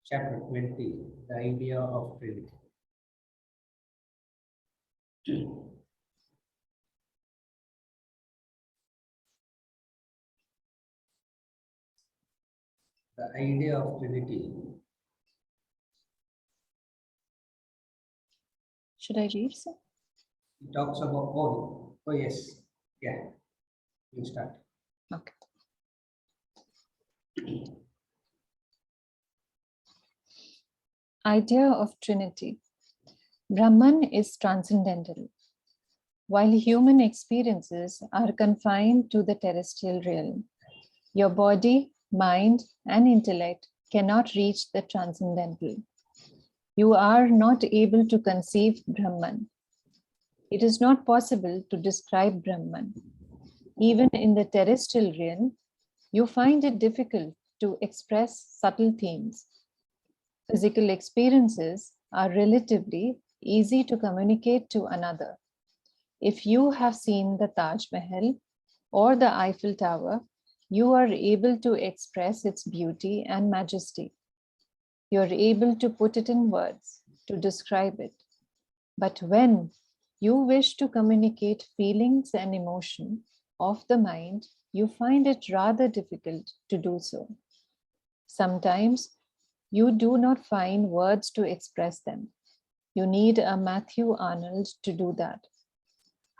Chapter 20, the Idea of Trinity. The idea of Trinity. Should I read, sir? It talks about, oh yes, yeah, you start. Okay. Idea of Trinity. Brahman is transcendental, while human experiences are confined to the terrestrial realm. Your body, mind, and intellect cannot reach the transcendental. You are not able to conceive Brahman. It is not possible to describe Brahman. Even in the terrestrial realm, you find it difficult to express subtle themes. Physical experiences are relatively easy to communicate to another. If you have seen the Taj Mahal or the Eiffel Tower, you are able to express its beauty and majesty. You are able to put it in words, to describe it. But when you wish to communicate feelings and emotion of the mind, you find it rather difficult to do so. Sometimes you do not find words to express them. You need a Matthew Arnold to do that.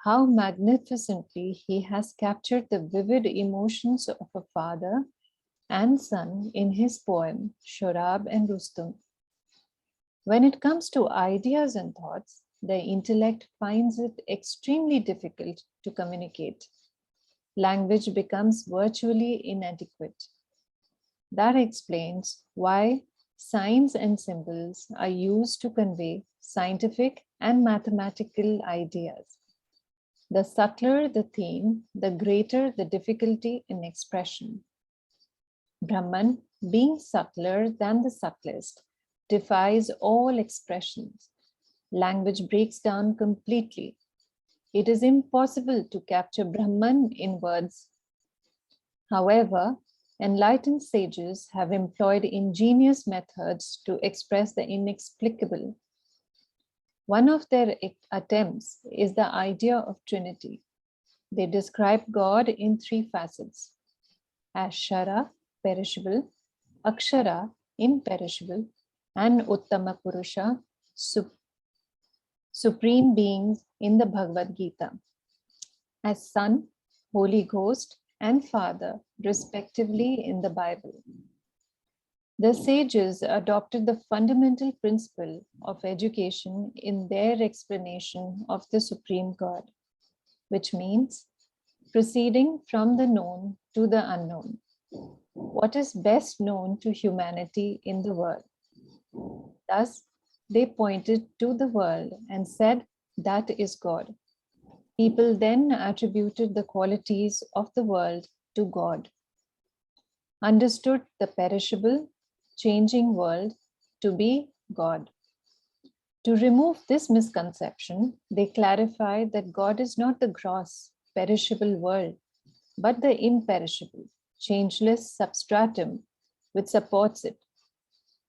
How magnificently he has captured the vivid emotions of a father and son in his poem, Shorab and Rustum. When it comes to ideas and thoughts, the intellect finds it extremely difficult to communicate. Language becomes virtually inadequate. That explains why signs and symbols are used to convey scientific and mathematical ideas. The subtler the theme, the greater the difficulty in expression. Brahman, being subtler than the subtlest, defies all expressions. Language breaks down completely. It is impossible to capture Brahman in words. However, enlightened sages have employed ingenious methods to express the inexplicable. One of their attempts is the idea of Trinity. They describe God in three facets: Ashara, perishable; Akshara, imperishable; and Uttama Purusha, supreme beings in the Bhagavad Gita, as Son, Holy Ghost, and Father, respectively in the Bible. The sages adopted the fundamental principle of education in their explanation of the Supreme God, which means proceeding from the known to the unknown. What is best known to humanity in the world? Thus, they pointed to the world and said, that is God. People then attributed the qualities of the world to God, understood the perishable, changing world to be God. To remove this misconception, they clarified that God is not the gross, perishable world, but the imperishable, changeless substratum which supports it,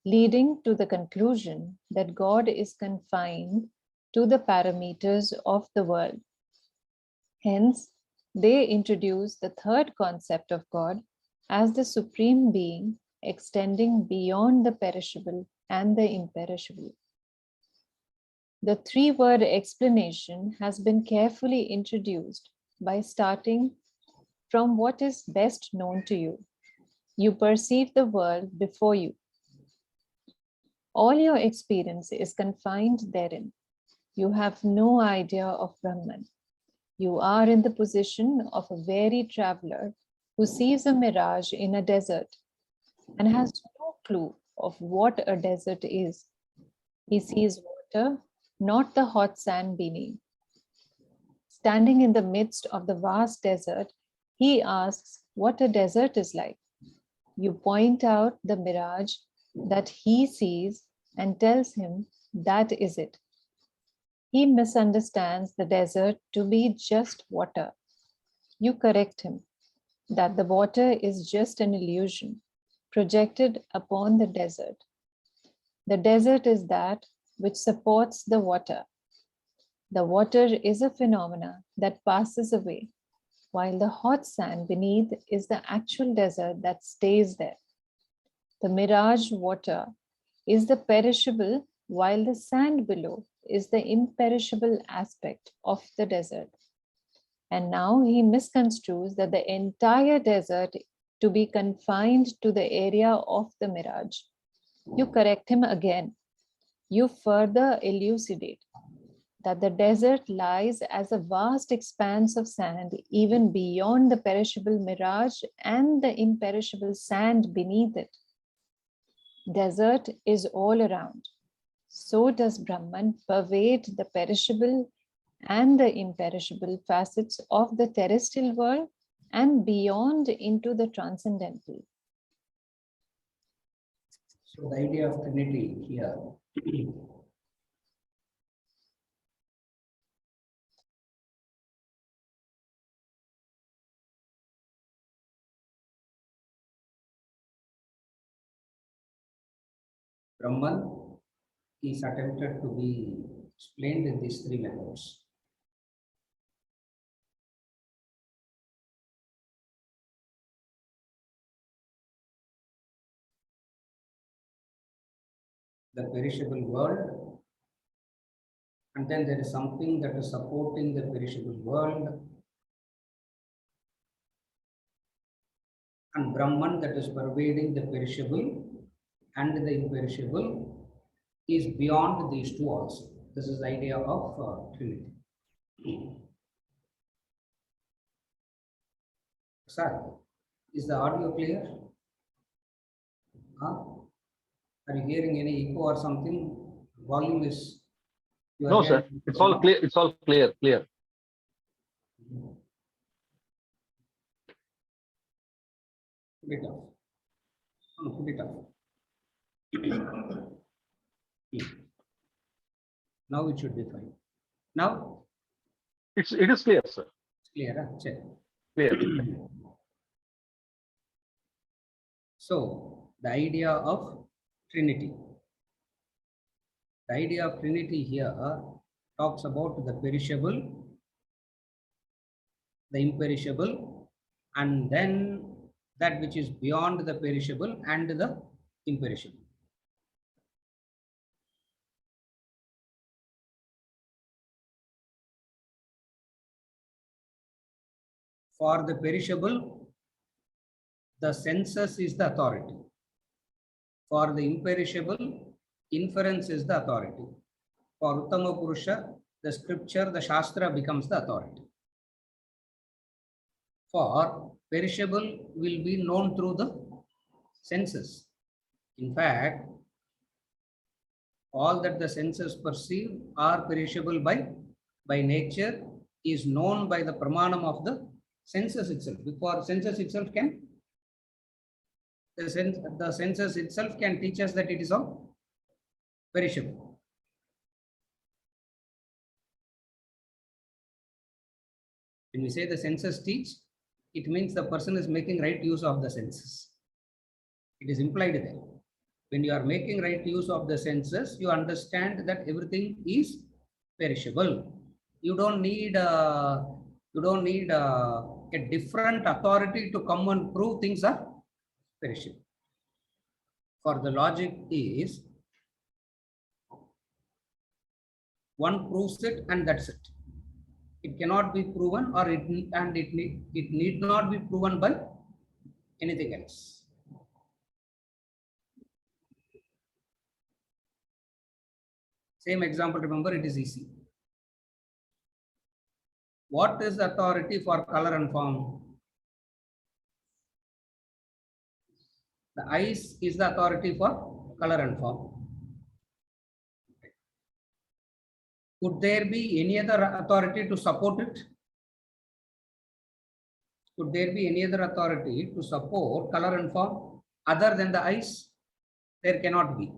leading to the conclusion that God is confined to the parameters of the world. Hence, they introduce the third concept of God as the supreme being extending beyond the perishable and the imperishable. The three-word explanation has been carefully introduced by starting from what is best known to you. You perceive the world before you. All your experience is confined therein. You have no idea of Brahman. You are in the position of a weary traveler who sees a mirage in a desert and has no clue of what a desert is. He sees water, not the hot sand beneath. Standing in the midst of the vast desert, he asks what a desert is like. You point out the mirage that he sees and tells him that is it. He misunderstands the desert to be just water. You correct him that the water is just an illusion projected upon the desert. The desert is that which supports the water. The water is a phenomena that passes away, while the hot sand beneath is the actual desert that stays there. The mirage water is the perishable, while the sand below is the imperishable aspect of the desert. And now he misconstrues that the entire desert to be confined to the area of the mirage. You correct him again. You further elucidate that the desert lies as a vast expanse of sand, even beyond the perishable mirage and the imperishable sand beneath it. Desert is all around. So does Brahman pervade the perishable and the imperishable facets of the terrestrial world and beyond into the transcendental. So the idea of Trinity here. Brahman is attempted to be explained in these three methods. The perishable world, and then there is something that is supporting the perishable world, and Brahman that is pervading the perishable and the imperishable is beyond these two also. This is the idea of Trinity. Sir, is the audio clear? Huh? Are you hearing any echo or something? Volume is. No, sir. It's all clear. It's all clear. Clear. Put it off. No, put it off. Now it should be fine. Now It is clear, sir. it's clear. Huh? Check. Clear. So the idea of Trinity. The idea of Trinity here talks about the perishable, the imperishable, and then that which is beyond the perishable and the imperishable. For the perishable, the senses is the authority. For the imperishable, inference is the authority. For Uttama Purusha, the scripture, the Shastra becomes the authority. For perishable will be known through the senses. In fact, all that the senses perceive are perishable by nature, is known by the pramanam of the senses itself. Before senses itself can, the senses itself can teach us that it is all perishable. When we say the senses teach, it means the person is making right use of the senses. It is implied there. When you are making right use of the senses, you understand that everything is perishable. You don't need a different authority to come and prove things are perishable. For the logic is one proves it and that's it. It cannot be proven, or it need not be proven by anything else. Same example, remember, it is easy. What is the authority for color and form? The eyes is the authority for color and form. Could there be any other authority to support it? Could there be any other authority to support color and form other than the eyes? There cannot be.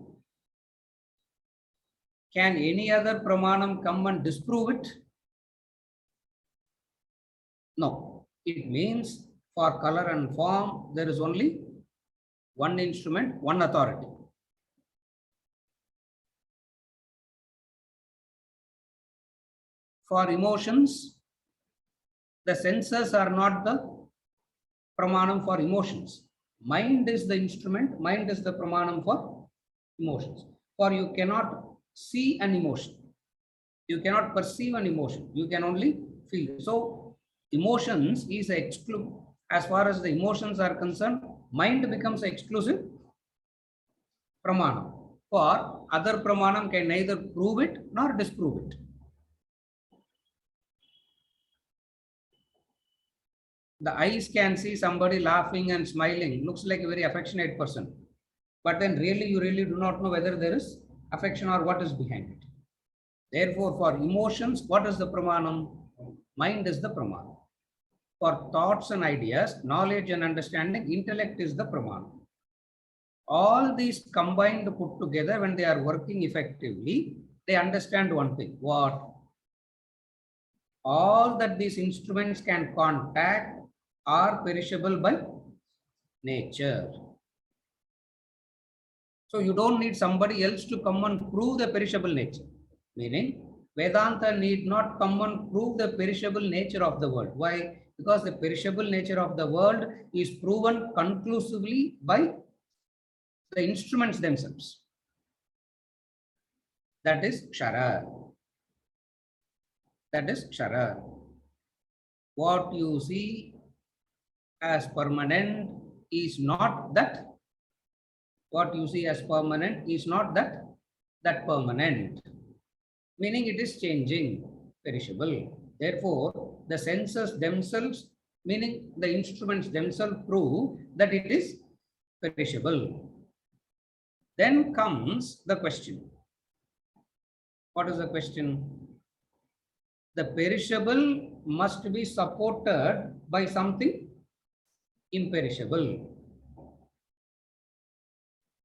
Can any other pramanam come and disprove it? No. It means for color and form, there is only one instrument, one authority. For emotions, the senses are not the pramanam for emotions. Mind is the instrument, mind is the pramanam for emotions. For you cannot see an emotion. You cannot perceive an emotion. You can only feel. So, emotions is exclusive. As far as the emotions are concerned, mind becomes exclusive pramanam. For other pramanam can neither prove it nor disprove it. The eyes can see somebody laughing and smiling, looks like a very affectionate person. But then really, you really do not know whether there is affection or what is behind it. Therefore, for emotions, what is the pramanam? Mind is the pramanam. For thoughts and ideas, knowledge and understanding, intellect is the pramanam. All these combined put together, when they are working effectively, they understand one thing. What? All that these instruments can contact are perishable by nature. So you don't need somebody else to come and prove the perishable nature. Meaning, Vedanta need not come and prove the perishable nature of the world. Why? Because the perishable nature of the world is proven conclusively by the instruments themselves. That is Kshara. That is Kshara. What you see as permanent is not that. What you see as permanent is not that permanent. Meaning it is changing, perishable. Therefore, the senses themselves, meaning the instruments themselves, prove that it is perishable. Then comes the question. What is the question? The perishable must be supported by something imperishable.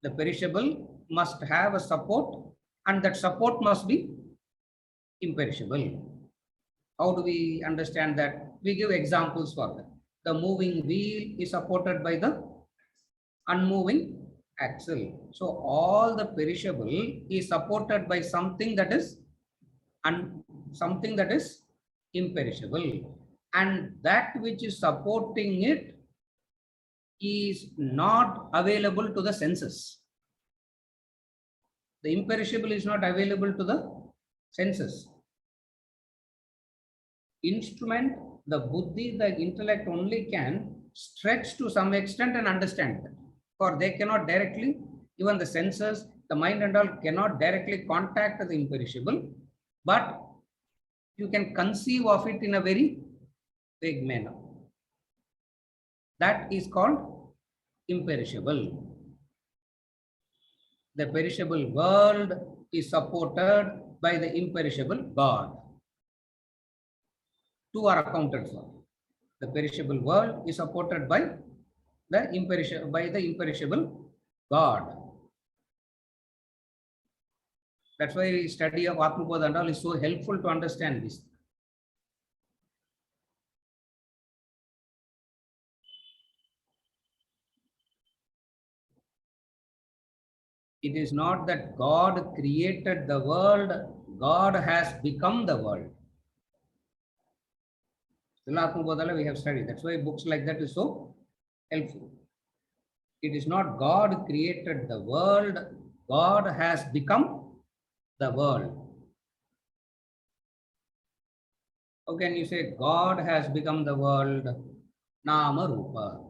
The perishable must have a support, and that support must be imperishable. How do we understand that? We give examples for that. The moving wheel is supported by the unmoving axle. So all the perishable is supported by something that is imperishable, and that which is supporting it is not available to the senses. The imperishable is not available to the senses. Instrument, the buddhi, the intellect only can stretch to some extent and understand that. For they cannot directly, even the senses, the mind and all cannot directly contact the imperishable, but you can conceive of it in a very vague manner. That is called imperishable. The perishable world is supported by the imperishable God. Two are accounted for. The perishable world is supported by the imperishable God. That's why study of Atmabodha and all is so helpful to understand this. It is not that God created the world, God has become the world. In Atmabodha we have studied. That's why books like that is so helpful. It is not God created the world, God has become the world. How can you say God has become the world? Nama Rupa.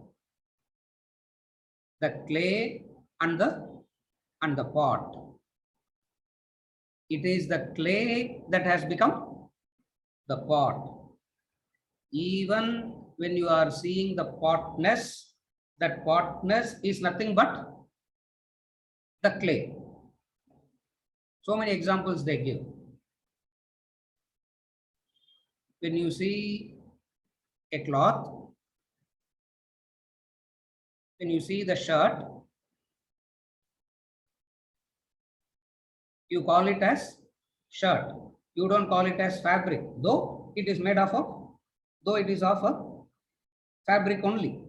The clay and the pot. It is the clay that has become the pot. Even when you are seeing the potness, that potness is nothing but the clay. So many examples they give. When you see a cloth, when you see the shirt, you call it as shirt. You don't call it as fabric, though it is made of a fabric only.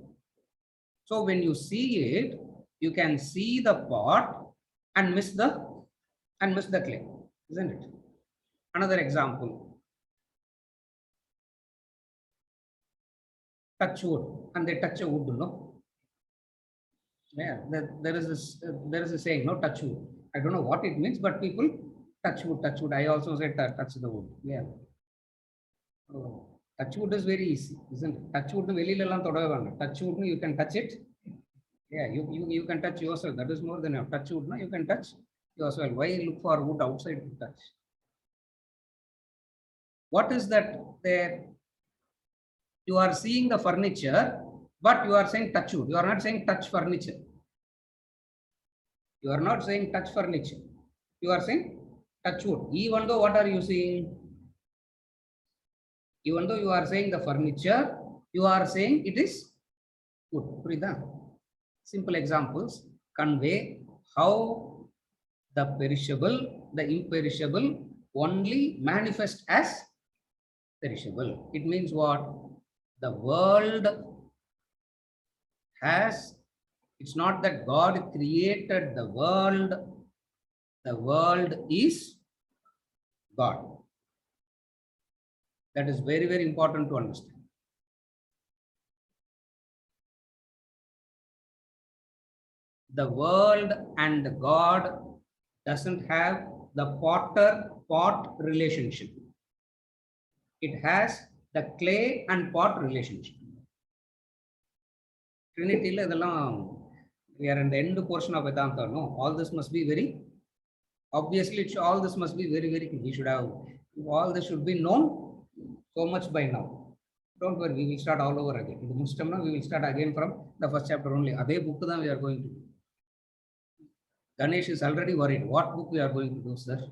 So when you see it, you can see the pot and miss the clay, isn't it? Another example, touch wood, and they touch a wood, no? Yeah, there is a saying, no, touch wood. I don't know what it means, but people touch wood, touch wood. I also say touch the wood. Yeah. Oh, touch wood is very easy, isn't it? Touch wood, touch wood, you can touch it. Yeah, you can touch yourself. That is more than enough. Touch wood, no? You can touch yourself. Why look for wood outside to touch? What is that there? You are seeing the furniture, but you are saying touch wood. You are not saying touch furniture. You are not saying touch furniture. You are saying touch wood. Even though what are you seeing? Even though you are saying the furniture, you are saying it is wood. Simple examples convey how the perishable, the imperishable only manifest as perishable. It means what? The world has, it's not that God created the world is God. That is very, very important to understand. The world and God doesn't have the potter-pot relationship. It has the clay and pot relationship. Trinity, we are in the end portion of Vedanta. No, all this must be very, obviously, all this must be very, very, we should have, all this should be known so much by now. Don't worry, we will start all over again. In the Muslim, we will start again from the first chapter only. Ade book we are going to do. Ganesh is already worried. What book we are going to do, sir?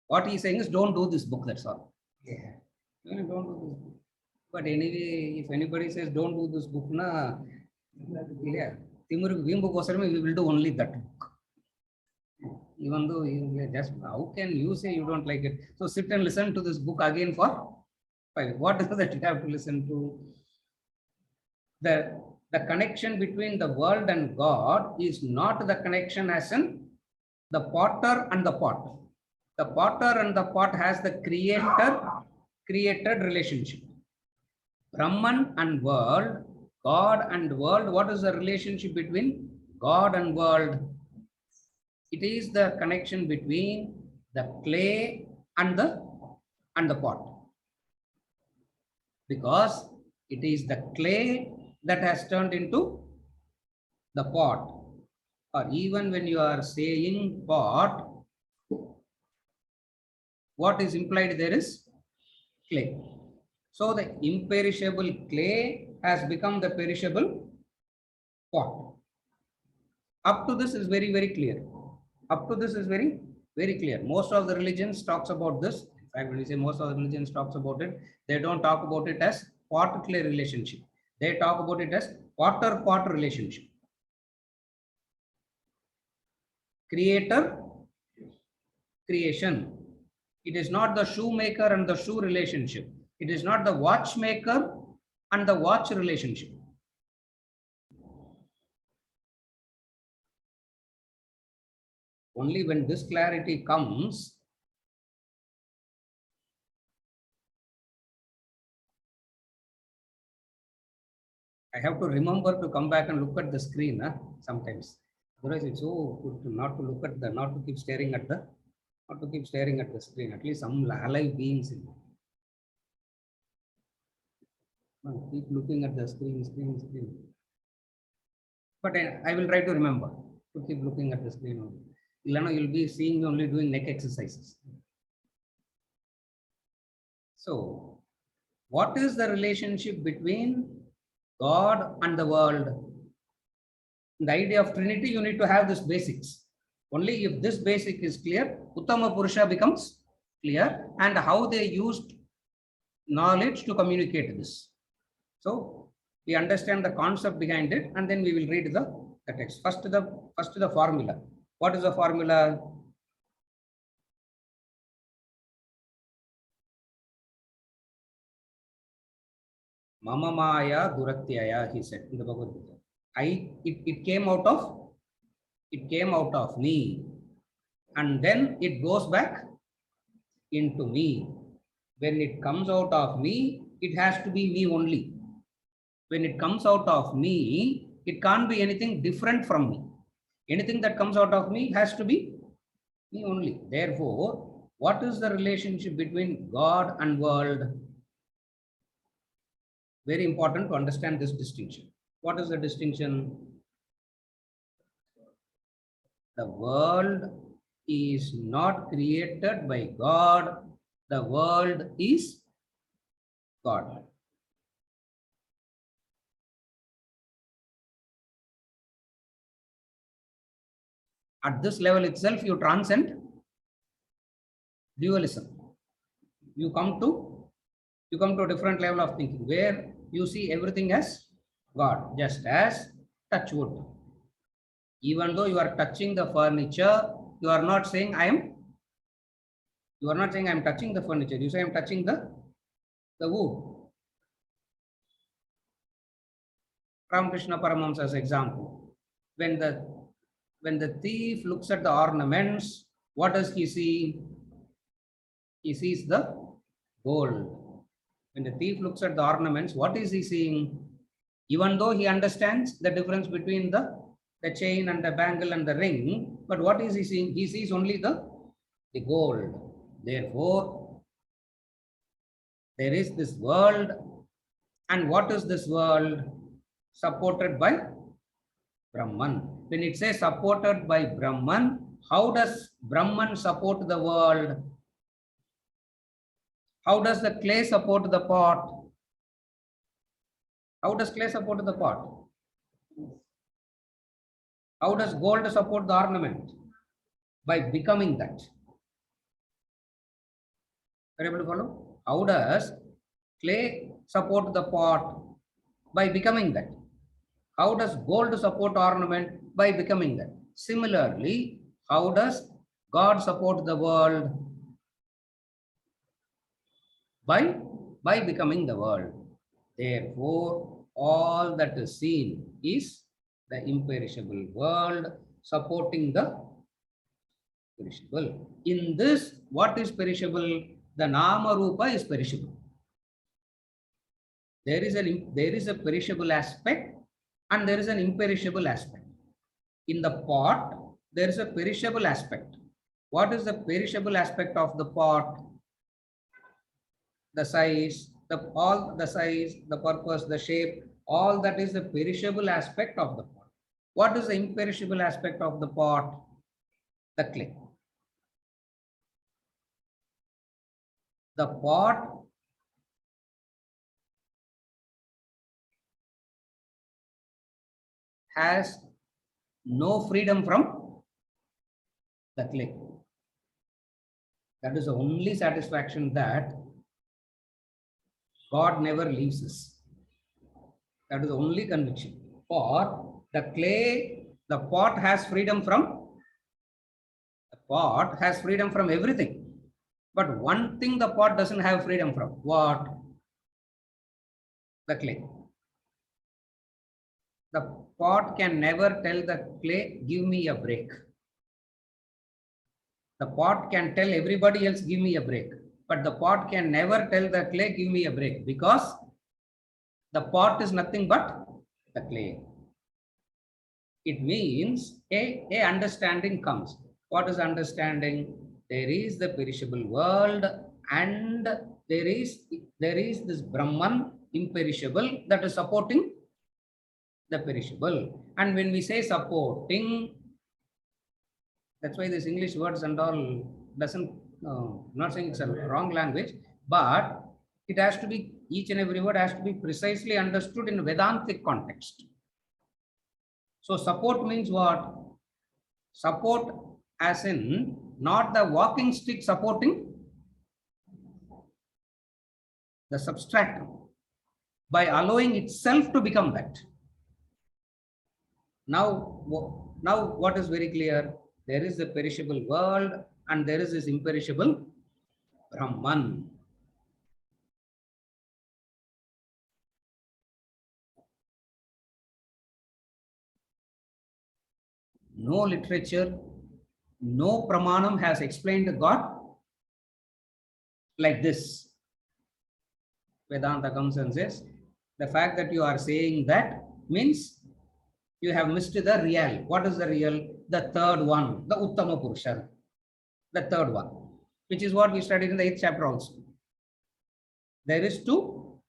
What he is saying is, don't do this book, that's all. Yeah. Don't do this book. But anyway, if anybody says, don't do this book, yeah, we will do only that book. Even though you just, how can you say you don't like it? So sit and listen to this book again for 5. What is that you have to listen to? The connection between the world and God is not the connection as in the potter and the pot. The potter and the pot has the created relationship. Brahman and world, God and world, what is the relationship between God and world? It is the connection between the clay and the pot. Because it is the clay that has turned into the pot. Or even when you are saying pot, what is implied there is clay. So the imperishable clay has become the perishable pot. Up to this is very, very clear. Up to this is very, very clear. Most of the religions talks about this. In fact, when we say most of the religions talks about it, they don't talk about it as pot-clay relationship. They talk about it as potter-pot relationship. Creator, creation. It is not the shoemaker and the shoe relationship. It is not the watchmaker and the watch relationship. Only when this clarity comes, I have to remember to come back and look at the screen sometimes. Otherwise, it's so good to not to look at not to keep staring at the screen. At least some alive beings in it. Keep looking at the screen. But I will try to remember to keep looking at the screen only. Ilana, you'll be seeing me only doing neck exercises. So, What is the relationship between God and the world? In the idea of Trinity, you need to have this basics. Only if this basic is clear, Uttama Purusha becomes clear, and how they used knowledge to communicate this. So we understand the concept behind it, and then we will read the text. First the formula. What is the formula? Mama Maya Duratyaya, he said in the Bhagavad Gita. It came out of me, and then it goes back into me. When it comes out of me, it has to be me only. When it comes out of me, it can't be anything different from me. Anything that comes out of me has to be me only. Therefore, what is the relationship between God and world? Very important to understand this distinction. What is the distinction? The world is not created by God. The world is God. At this level itself, you transcend dualism. You come to a different level of thinking where you see everything as God, just as touch wood. Even though you are touching the furniture, you are not saying I am touching the furniture. You say I am touching the wood. Ramakrishna Paramahamsa's example. When the thief looks at the ornaments, what does he see? He sees the gold. When the thief looks at the ornaments, what is he seeing? Even though he understands the difference between the chain and the bangle and the ring, but what is he seeing? He sees only the gold. Therefore, there is this world, and what is this world? Supported by Brahman. When it says supported by Brahman, how does Brahman support the world? How does the clay support the pot? How does clay support the pot? How does gold support the ornament? By becoming that. Are you able to follow? How does clay support the pot? By becoming that. How does gold support ornament? By becoming that. Similarly, how does God support the world? By becoming the world. Therefore, all that is seen is the imperishable world supporting the perishable. In this, what is perishable? The Nama Rupa is perishable. There is a perishable aspect and there is an imperishable aspect. In the pot, there is a perishable aspect. What is the perishable aspect of the pot? The size, the purpose, the shape, all that is the perishable aspect of the pot. What is the imperishable aspect of the pot? The clay. The pot has no freedom from the clay. That is the only satisfaction, that God never leaves us. That is the only conviction. For the clay, the pot has freedom from everything. But one thing the pot doesn't have freedom from. What? The clay. The pot can never tell the clay, give me a break. The pot can tell everybody else, give me a break. But the pot can never tell the clay, give me a break, because the pot is nothing but the clay. It means a understanding comes. What is understanding? There is the perishable world, and there is this Brahman, imperishable, that is supporting the perishable. And when we say supporting, that's why this English words and all doesn't, not saying it's a wrong language, but it has to be Each and every word has to be precisely understood in Vedantic context. So support means what? Support as in not the walking stick supporting the substratum by allowing itself to become that. Now what is very clear? There is the perishable world and there is this imperishable Brahman. No literature, no Pramanam has explained God like this. Vedanta comes and says, the fact that you are saying that means you have missed the real. What is the real? The third one, the Uttama Purusha, the third one, which is what we studied in the 8th chapter also. There is two.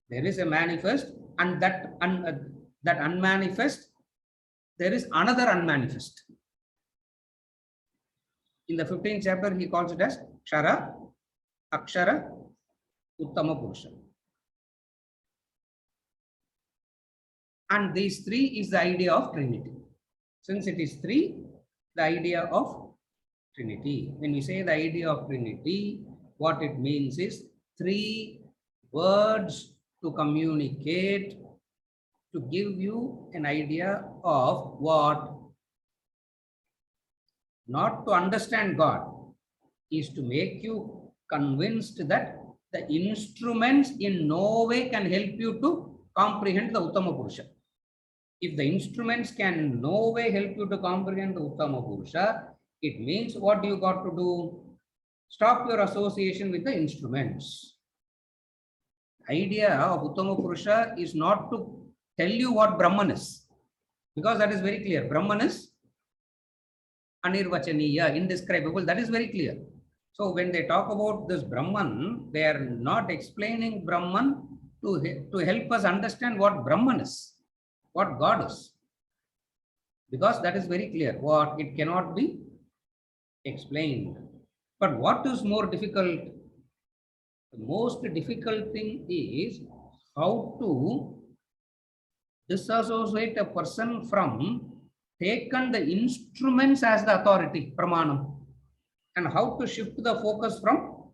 There is a manifest, and that unmanifest, there is another unmanifest. In the 15th chapter, he calls it as Kshara, Akshara, Uttama Purusha. And these three is the idea of Trinity. Since it is three, the idea of Trinity. When we say the idea of Trinity, what it means is three words to communicate, to give you an idea of what? Not to understand God, is to make you convinced that the instruments in no way can help you to comprehend the Uttama Purusha. If the instruments can no way help you to comprehend the Uttama Purusha, it means what you got to do? Stop your association with the instruments. Idea of Uttama Purusha is not to tell you what Brahman is, because that is very clear. Brahman is Anirvachaniya, indescribable. That is very clear. So when they talk about this Brahman, they are not explaining Brahman to help us understand what Brahman is, what God is. Because that is very clear. What it cannot be explained. But what is more difficult? The most difficult thing is how to disassociate a person from taken the instruments as the authority, Pramanam, and how to shift the focus from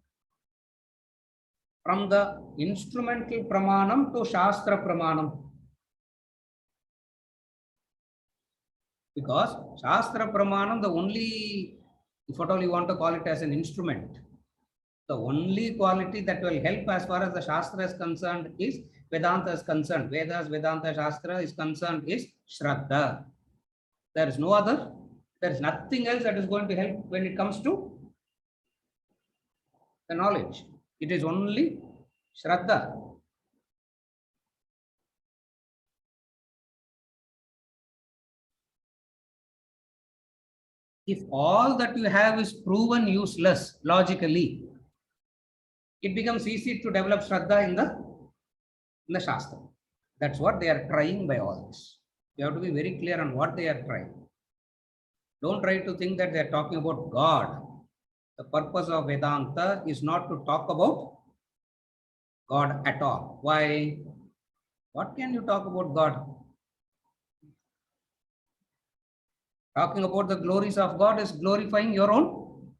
the instrumental Pramanam to Shastra Pramanam. Because Shastra Pramanam, the only, if at all you want to call it as an instrument, the only quality that will help as far as the Shastra is concerned is Vedanta is concerned. Vedas, Vedanta, Shastra is concerned is Shraddha. There is no other. There is nothing else that is going to help when it comes to the knowledge. It is only Shraddha. If all that you have is proven useless logically, it becomes easy to develop Shraddha in the Shastra. That's what they are trying by all this. You have to be very clear on what they are trying. Don't try to think that they are talking about God. The purpose of Vedanta is not to talk about God at all. Why? What can you talk about God? Talking about the glories of God is glorifying your own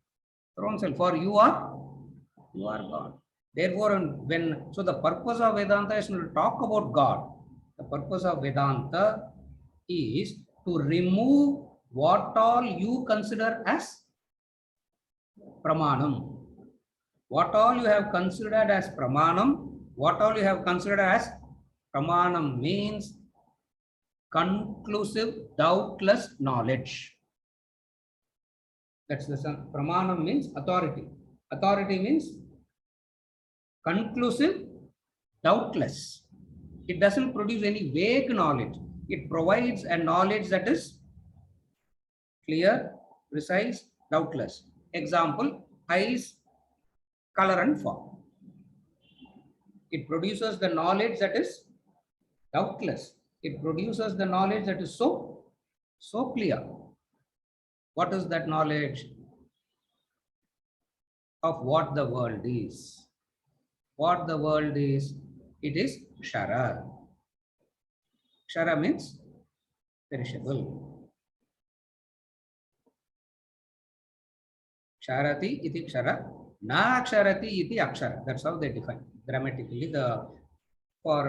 self. For you are God. Therefore, so the purpose of Vedanta is not to talk about God. The purpose of Vedanta is to remove what all you consider as Pramanam. What all you have considered as Pramanam, what all you have considered as Pramanam means conclusive, doubtless knowledge. That's the Pramanam means authority. Authority means conclusive, doubtless. It doesn't produce any vague knowledge. It provides a knowledge that is clear, precise, doubtless. Example, eyes, color and form. It produces the knowledge that is doubtless. It produces the knowledge that is so clear. What is that knowledge? Of what the world is. what the world is. It is Kshara. Kshara means perishable. Ksharati iti Kshara, na Ksharati iti Akshara. That's how they define grammatically. For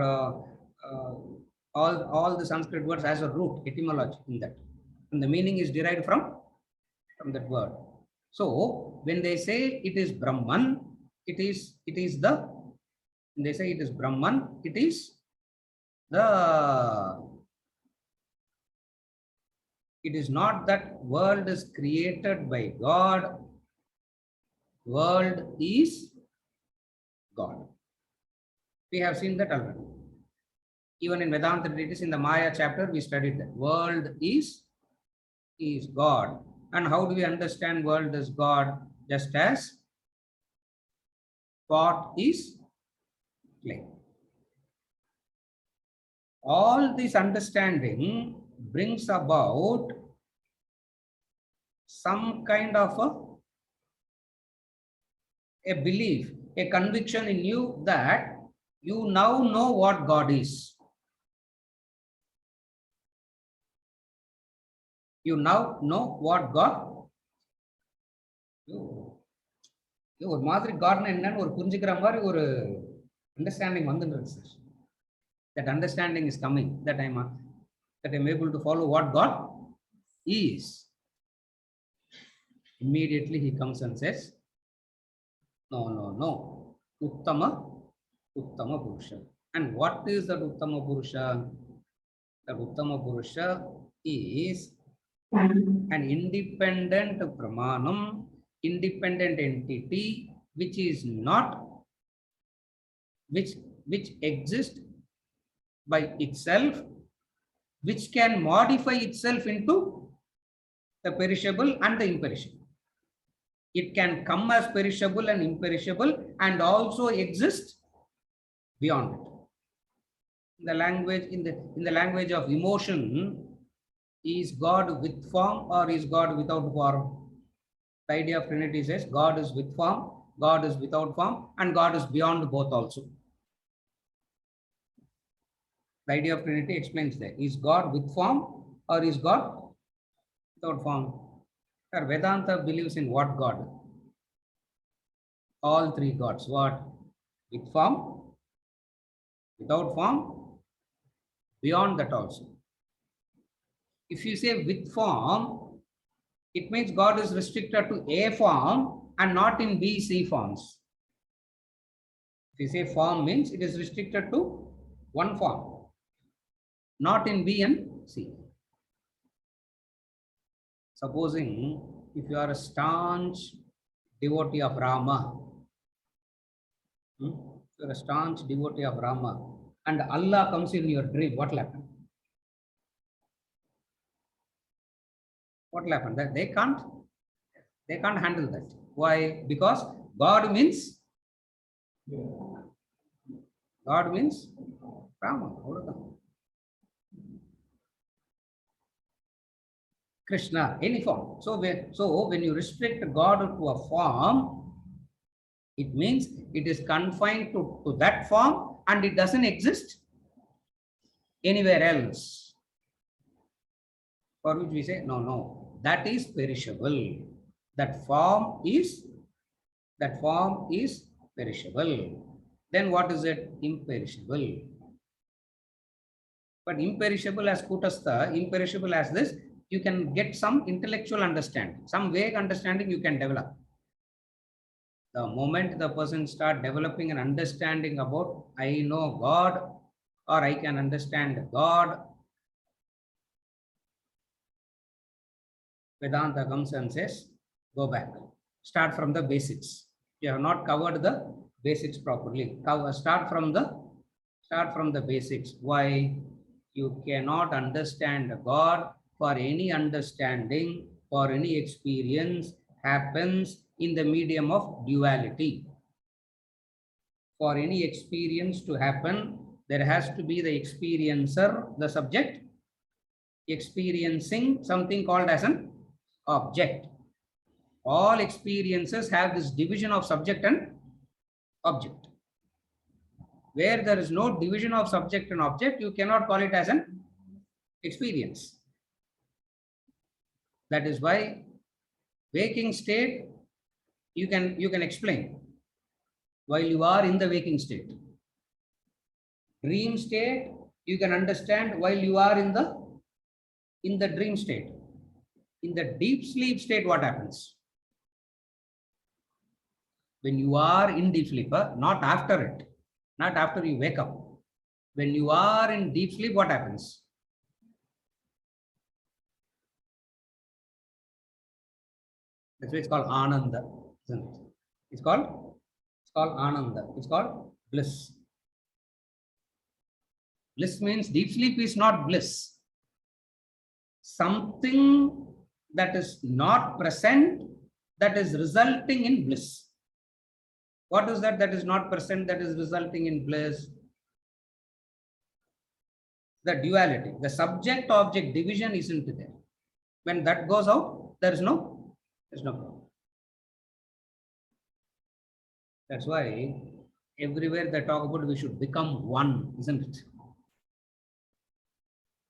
all the Sanskrit words has a root etymology in that, and the meaning is derived from that word. So when they say it is Brahman, it is the, when they say it is Brahman, it is not that world is created by God. World is God. We have seen that already. Even in Vedanta Treatise, in the Maya chapter, we studied that world is God. And how do we understand world is God? Just as pot is clay. All this understanding brings about some kind of a belief, a conviction in you that you now know what God is. You now know what God. ஒரு மாதிரி காட்னா என்னன்னு ஒரு புரிஞ்சுக்கிற மாதிரி ஒரு understanding வந்துருக்கு sir. That understanding is coming, that I'm able to follow what God is. Immediately he comes and says, no, Uttama Purusha. And what is that Uttama Purusha? That Uttama Purusha is an independent Pramanam, independent entity, which is not, which exists by itself, which can modify itself into the perishable and the imperishable. It can come as perishable and imperishable and also exist beyond it. In the language of emotion, is God with form or is God without form? The idea of Trinity says God is with form, God is without form, and God is beyond both also. The idea of Trinity explains that. Is God with form or is God without form? Vedanta believes in what God? All three gods. What? With form, without form, beyond that also. If you say with form, it means God is restricted to A form and not in B, C forms. If you say form means it is restricted to one form, not in B and C. Supposing if you are a staunch devotee of Rama, you are a staunch devotee of Rama, and Allah comes in your dream, what will happen? What will happen? That they can't handle that. Why? Because God means Rama. Krishna, any form. So when you restrict God to a form, it means it is confined to that form and it doesn't exist anywhere else. For which we say, no, that is perishable. That form is perishable. Then what is it? Imperishable. But imperishable as Kutastha, imperishable as this, you can get some intellectual understanding, some vague understanding you can develop. The moment the person starts developing an understanding about, I know God or I can understand God, Vedanta comes and says, go back, start from the basics. You have not covered the basics properly. Start from the basics. Why? You cannot understand God. For any understanding, for any experience happens in the medium of duality. For any experience to happen, there has to be the experiencer, the subject, experiencing something called as an object. All experiences have this division of subject and object. Where there is no division of subject and object, you cannot call it as an experience. That is why waking state, you can explain while you are in the waking state. Dream state, you can understand while you are in the dream state. In the deep sleep state, what happens? When you are in deep sleep, not after it, not after you wake up. When you are in deep sleep, what happens? That's why it's called Ananda, isn't it? It's called Ananda. It's called bliss. Bliss means deep sleep is not bliss. Something that is not present, that is resulting in bliss. What is that is not present, that is resulting in bliss? The duality, the subject-object division isn't there. When that goes out, there's no problem. That's why everywhere they talk about we should become one, isn't it?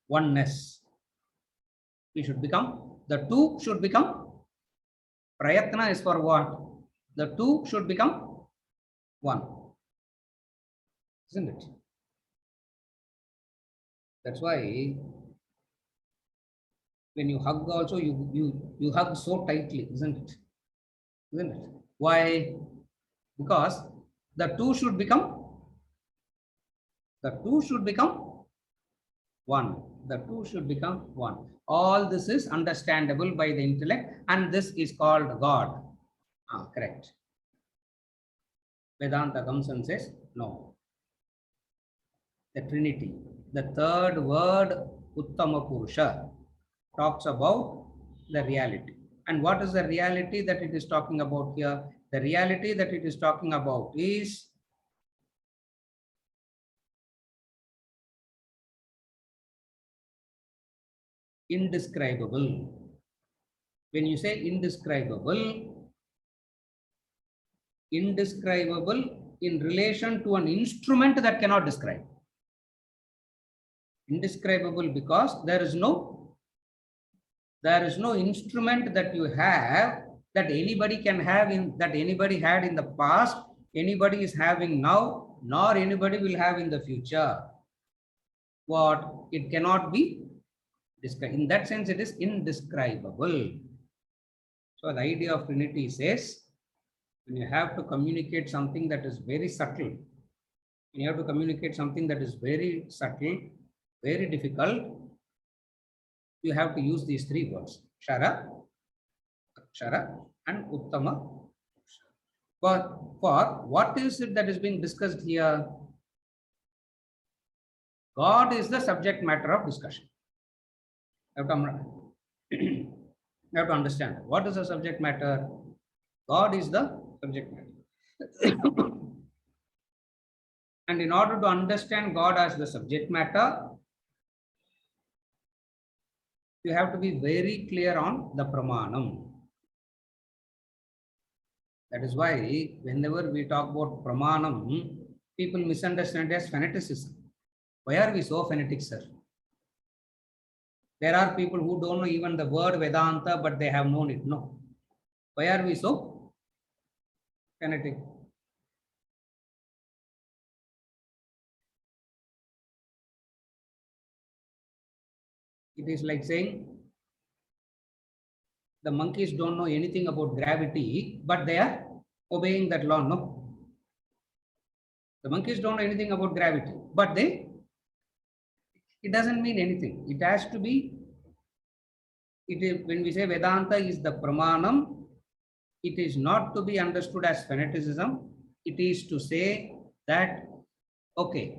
Oneness. We should become, the two should become, prayatna is for what? The two should become one, isn't it? That's why when you hug also, you hug so tightly, isn't it? Isn't it? Why? Because the two should become one. The two should become one. All this is understandable by the intellect, and this is called God. Correct. Vedanta comes and says, no. The Trinity, the third word, Uttama Purusha, talks about the reality. And what is the reality that it is talking about here? The reality that it is talking about is indescribable. When you say indescribable in relation to an instrument that cannot describe. Indescribable because there is no instrument that you have that anybody can have that anybody had in the past, anybody is having now, nor anybody will have in the future. What? It cannot be described. In that sense, it is indescribable. So the idea of Trinity says, when you have to communicate something that is very subtle, very difficult, you have to use these three words, Kshara, Akshara, and Uttama. But for what is it that is being discussed here? God is the subject matter of discussion. You have to understand. What is the subject matter? God is the subject matter. And in order to understand God as the subject matter, you have to be very clear on the Pramanam. That is why whenever we talk about Pramanam, people misunderstand as fanaticism. Why are we so fanatic, sir? There are people who don't know even the word Vedanta, but they have known it. No. Why are we so fanatic? It is like saying the monkeys don't know anything about gravity, but they are obeying that law. No. The monkeys don't know anything about gravity, but it doesn't mean anything. It has to be, when we say Vedanta is the Pramanam, it is not to be understood as fanaticism. It is to say that, okay,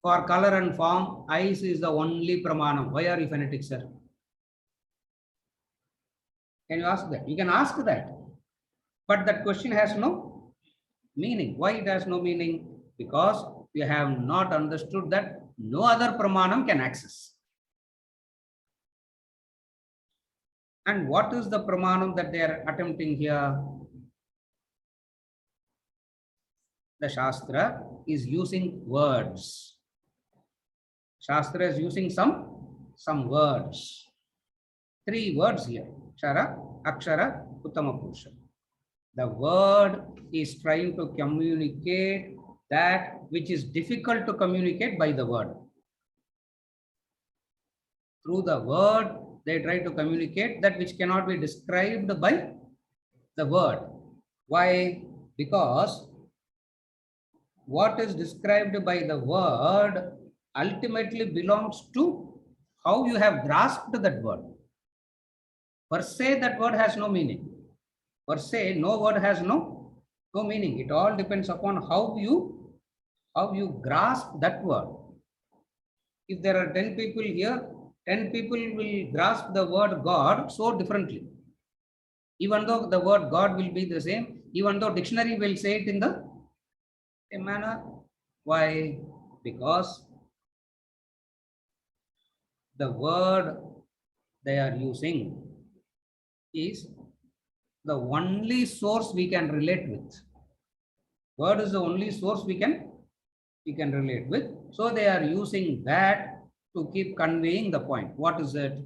for color and form, eyes is the only Pramanam. Why are you fanatic, sir? Can you ask that? You can ask that. But that question has no meaning. Why it has no meaning? Because you have not understood that no other Pramanam can access. And what is the Pramanam that they are attempting here? the Shastra is using words. Shastra is using some words. 3 words here. Kshara, Akshara, Uttama Purusha. The word is trying to communicate that which is difficult to communicate by the word. Through the word, they try to communicate that which cannot be described by the word. Why? Because what is described by the word ultimately belongs to how you have grasped that word. Per se, that word has no meaning. Per se, no word has no meaning. It all depends upon how you grasp that word. If there are 10 people here, 10 people will grasp the word God so differently. Even though the word God will be the same, even though dictionary will say it in the same manner. Why? Because the word they are using is the only source we can relate with. Word is the only source we can relate with. So they are using that to keep conveying the point. What is it?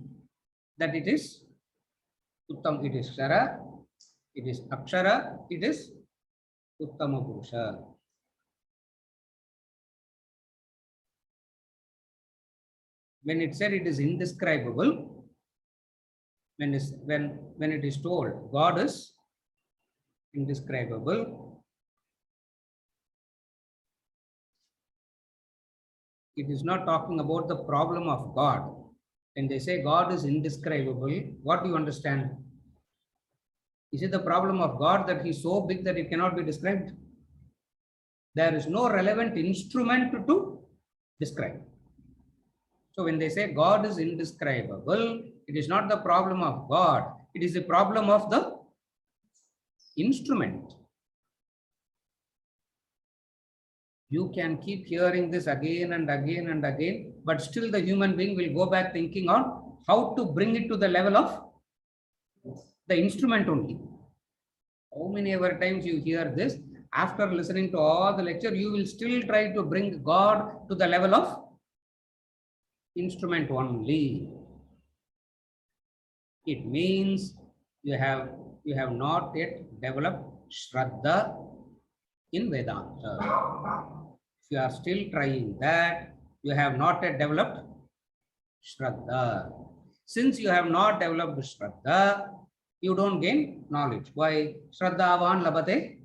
That it is Uttam, it is Kshara, it is Akshara, it is Uttama Purusha. When it said it is indescribable, when it is told God is indescribable, it is not talking about the problem of God. When they say God is indescribable, what do you understand? Is it the problem of God that he is so big that it cannot be described? There is no relevant instrument to describe. So when they say God is indescribable, it is not the problem of God. It is the problem of the instrument. You can keep hearing this again and again and again, but still the human being will go back thinking on how to bring it to the level of the instrument only. How many ever times you hear this, after listening to all the lecture, you will still try to bring God to the level of instrument only. It means you have not yet developed Shraddha in Vedanta. If you are still trying that, you have not yet developed Shraddha. Since you have not developed Shraddha, you don't gain knowledge. Why? Shraddhavan labate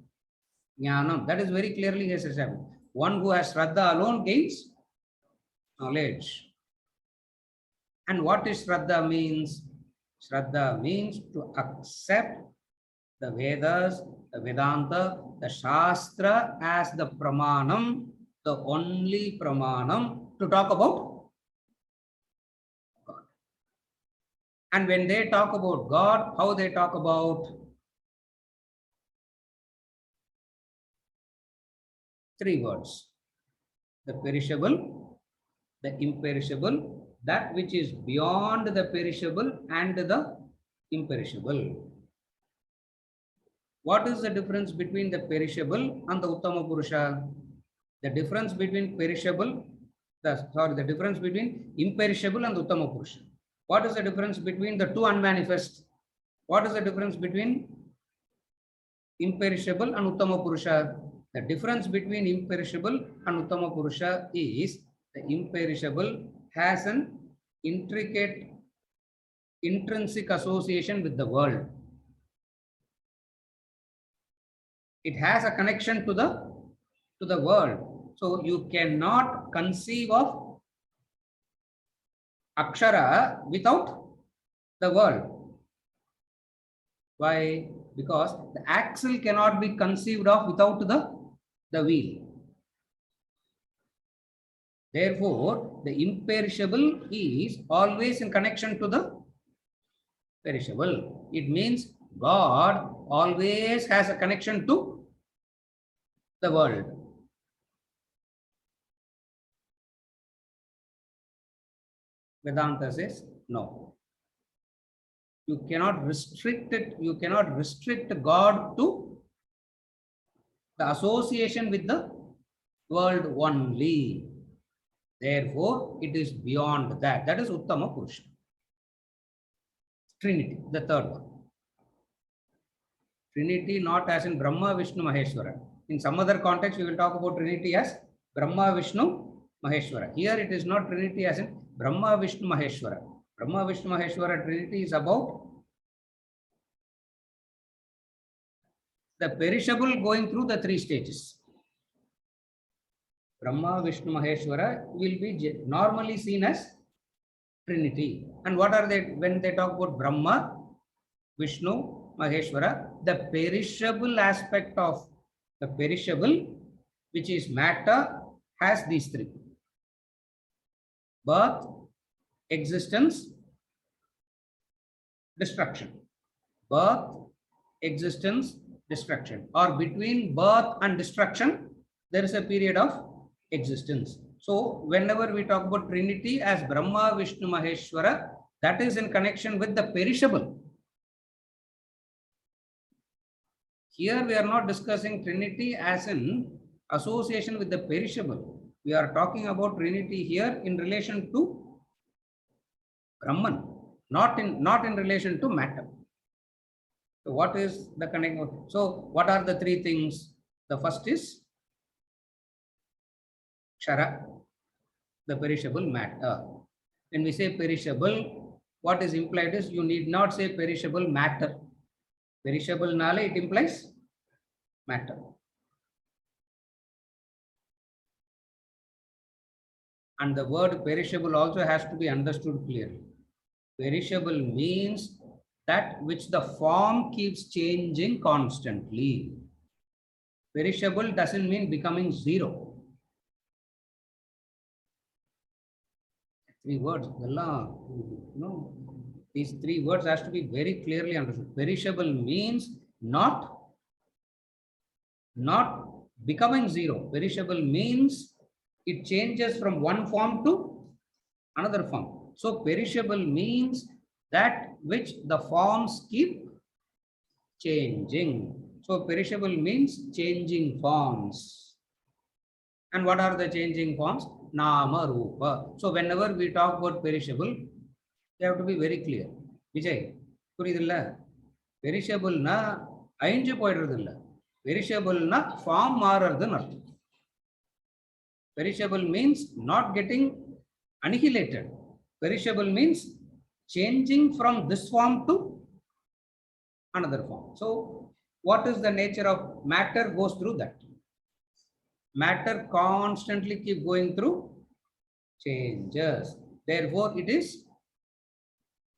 jnanam. That is very clearly said. One who has Shraddha alone gains knowledge. And what is Shraddha means? Shraddha means to accept the Vedas, the Vedanta, the Shastra as the Pramanam, the only Pramanam to talk about God. And when they talk about God, how they talk about? 3 words. The perishable, the imperishable, that which is beyond the perishable and the imperishable. What is the difference between the perishable and the Uttama Purusha? The difference between perishable, the difference between imperishable and Uttama Purusha. What is the difference between the two unmanifest? What is the difference between imperishable and Uttama Purusha? The difference between imperishable and Uttama Purusha is the imperishable has an intricate intrinsic association with the world. It has a connection to the world. So you cannot conceive of Akshara without the world. Why? Because the axle cannot be conceived of without the wheel. Therefore, the imperishable is always in connection to the perishable. It means God always has a connection to the world. Vedanta says no. You cannot restrict it. You cannot restrict God to the association with the world only. Therefore, it is beyond that. That is Uttama Purusha. Trinity, the third one. Trinity not as in Brahma, Vishnu, Maheshwara. In some other context, we will talk about Trinity as Brahma, Vishnu, Maheshwara. Here it is not Trinity as in Brahma, Vishnu, Maheshwara. Brahma, Vishnu, Maheshwara Trinity is about the perishable going through the three stages. Brahma, Vishnu, Maheshwara will be normally seen as Trinity. And what are they when they talk about Brahma, Vishnu, Maheshwara? The perishable aspect of the perishable, which is matter, has these three: birth, existence, destruction. Birth, existence, destruction. Or between birth and destruction, there is a period of existence. So whenever we talk about Trinity as Brahma, Vishnu, Maheshwara, that is in connection with the perishable. Here we are not discussing Trinity as in association with the perishable. We are talking about Trinity here in relation to Brahman, not in relation to matter. So what is the connection? So what are the three things? The first is Kshara, the perishable matter. When we say perishable, what is implied is you need not say perishable matter. Perishable nale, it implies matter. And the word perishable also has to be understood clearly. Perishable means that which the form keeps changing constantly. Perishable doesn't mean becoming zero. Three words. These three words has to be very clearly understood. Perishable means not becoming zero. Perishable means it changes from one form to another form. So perishable means that which the forms keep changing. So perishable means changing forms. And what are the changing forms? Nama, Rupa. So whenever we talk about perishable, you have to be very clear. Vijay, puridilla. Perishable na ainju poidradilla. Perishable na form maarardhu narthu. Perishable means not getting annihilated. Perishable means changing from this form to another form. So what is the nature of matter goes through that. Matter constantly keep going through changes. Therefore, it is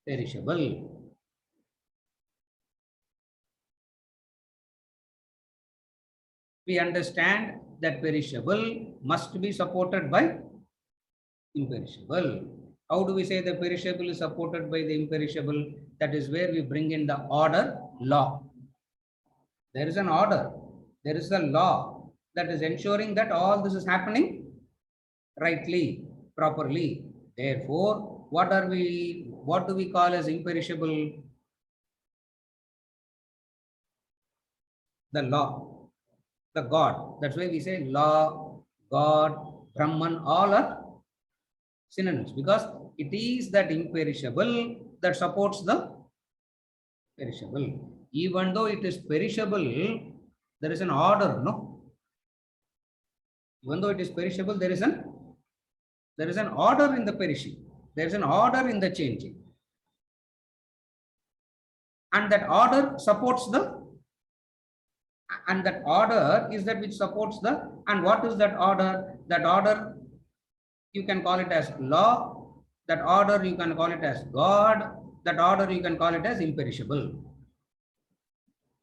perishable. We understand that perishable must be supported by imperishable. How do we say the perishable is supported by the imperishable? That is where we bring in the order, law. There is an order. There is a law that is ensuring that all this is happening rightly, properly. Therefore, what do we call as imperishable? The law, the God. That's why we say law, God, Brahman, all are synonyms, because it is that imperishable that supports the perishable. Even though it is perishable, there is an order, no? Even though it is perishable, there is an order in the perishing. There is an order in the changing. And that order supports and that order is that which supports and what is that order? That order, you can call it as law. That order, you can call it as God. That order, you can call it as imperishable.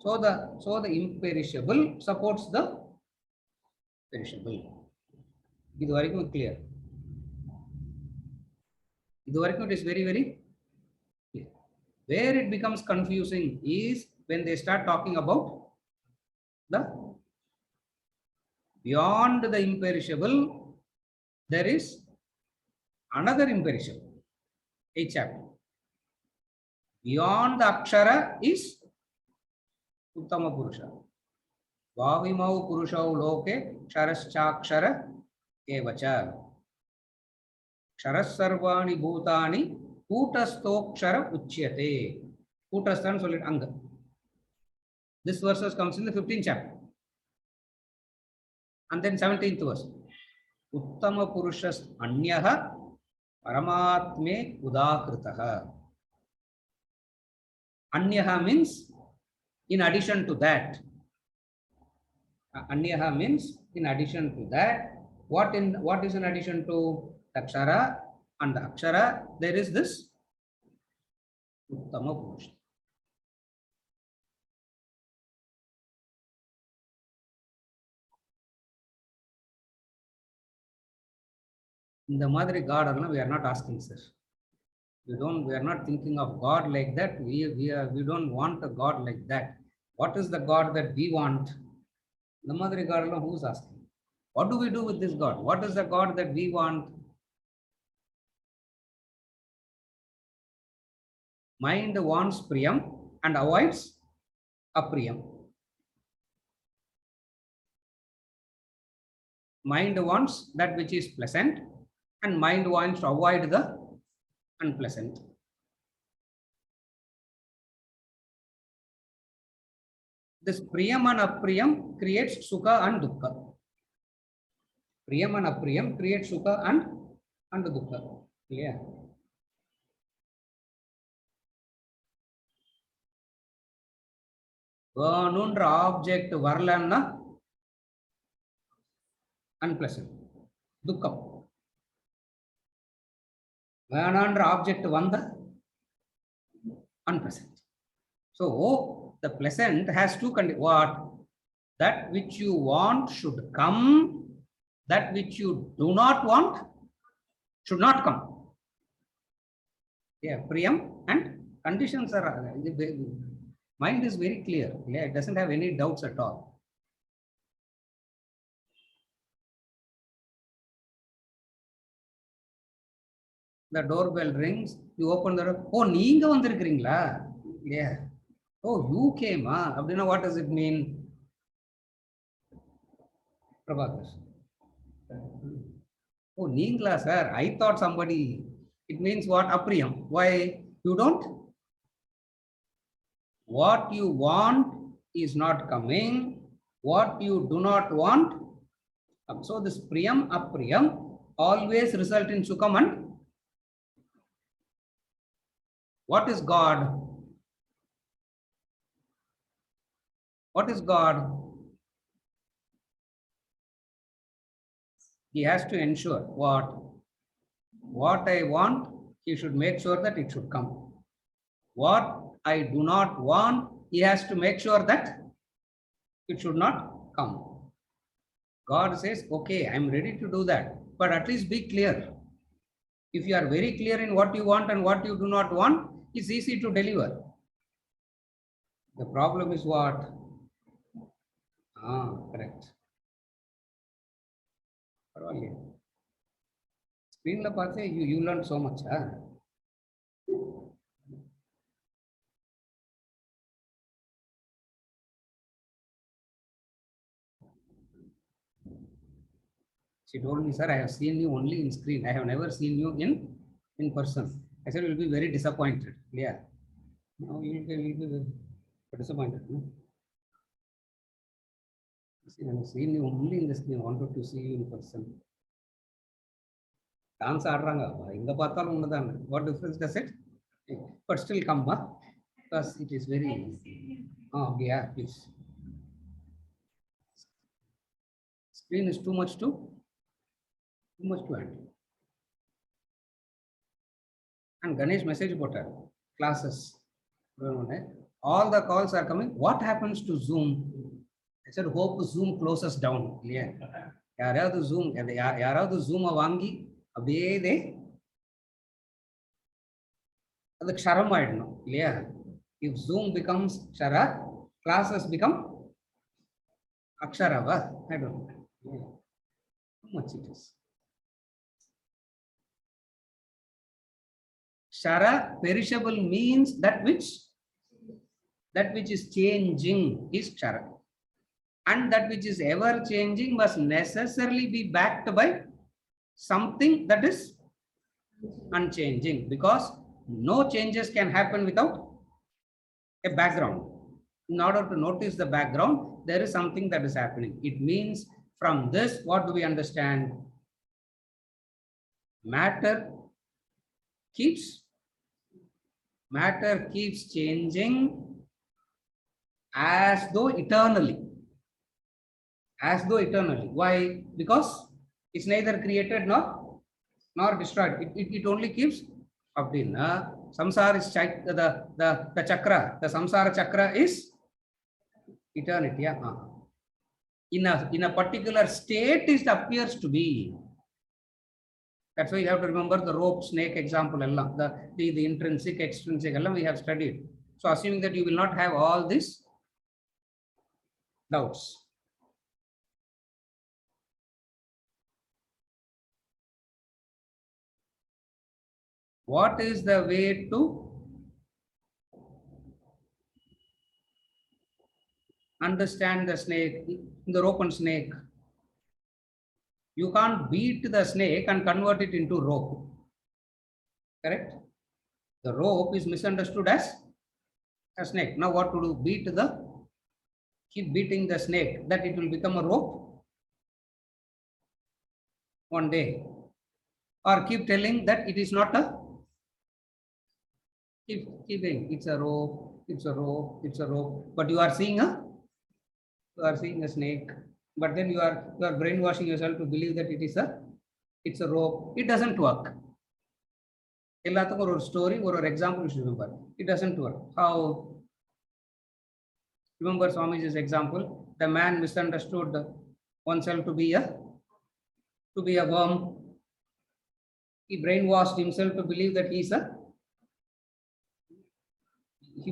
So the imperishable supports the perishable. This is clear. It is very, very clear. Where it becomes confusing is when they start talking about the beyond the imperishable, there is another imperishable. 8th chapter. Beyond the Akshara is Uttama Purusha. Vavimau Purushau Loke Ksharaschakshara Evacha. Ksharassarvani Bhutani Kutastokshara Uchyate. Kutastan solid Anga. This verse comes in the 15th chapter. And then 17th verse. Uttama Purushas Anyaha Paramatme Udakritaha. Anyaha means in addition to that. Anyaha means in addition to that. What is in addition to Akshara and the Akshara? There is this Uttama Purusha. In the Madri God, we are not asking, sir. We are not thinking of God like that. We don't want a God like that. What is the God that we want? The Madri God, who's asking? What do we do with this God? What is the God that we want? Mind wants Priyam and avoids Apriyam. Mind wants that which is pleasant and mind wants to avoid the unpleasant. This Priyam and Apriyam creates Sukha and Dukkha. Priyam and Apriyam creates Sukha and Dukkha. Yeah. Vanundra object varlanna unpleasant. Dukkam. Vanandra object vanda unpleasant. So the pleasant has two conditions. What? That which you want should come. That which you do not want should not come. Yeah, Priyam and conditions are. Mind is very clear. Yeah, it doesn't have any doubts at all. The doorbell rings. You open the door. Oh, neenga vandirukringla. Yeah. Oh, you came. Abdina, what does it mean? Prabhakar. Oh, neengla, sir. I thought somebody. It means what? Apriyam. Why? You don't? What you want is not coming. What you do not want. So this Priyam, Apriyam always result in Sukham and what is God? What is God? He has to ensure what I want, he should make sure that it should come. What I do not want, he has to make sure that it should not come. God says, okay, I'm ready to do that, but at least be clear. If you are very clear in what you want and what you do not want, it's easy to deliver. The problem is what? Correct. Screen la paathe, you learned so much. She told me, sir, I have seen you only in screen. I have never seen you in person. I said, you'll be very disappointed. Yeah. No, you'll be disappointed. No? See, I have seen you only in the screen. I wanted to see you in person. Dance aadranga. What difference does it? But still come, because it is very. Oh, yeah, please. Screen is too much to handle. And Ganesh message portal classes. All the calls are coming. What happens to Zoom? I said, hope Zoom closes down. Yeah. Yaradu Zoom vangi abede. The Ksharam I don't know. Yeah. If Zoom becomes Kshara, classes become Aksharava. I don't know. Yeah. How much it is? Kshara, perishable means that which is changing is Kshara. And that which is ever changing must necessarily be backed by something that is unchanging, because no changes can happen without a background. In order to notice the background, there is something that is happening. It means from this, what do we understand? Matter keeps changing as though eternally. As though eternally. Why? Because it's neither created nor destroyed. It only keeps up in samsara is the chakra. The samsara chakra is eternity. Yeah. In a particular state it appears to be. That's why you have to remember the rope, snake example, the intrinsic, extrinsic, we have studied. So assuming that you will not have all these doubts. What is the way to understand the snake, the rope and snake? You can't beat the snake and convert it into rope. Correct? The rope is misunderstood as a snake. Now what to do? Keep beating the snake, that it will become a rope one day. Or keep telling that it is not a, keep saying it's a rope, it's a rope, it's a rope. But you are seeing a snake. But then you are brainwashing yourself to believe that it's a rope. It doesn't work. Or story or example you should remember. It doesn't work. How? Remember Swamiji's example. The man misunderstood oneself to be a worm. He brainwashed himself to believe that he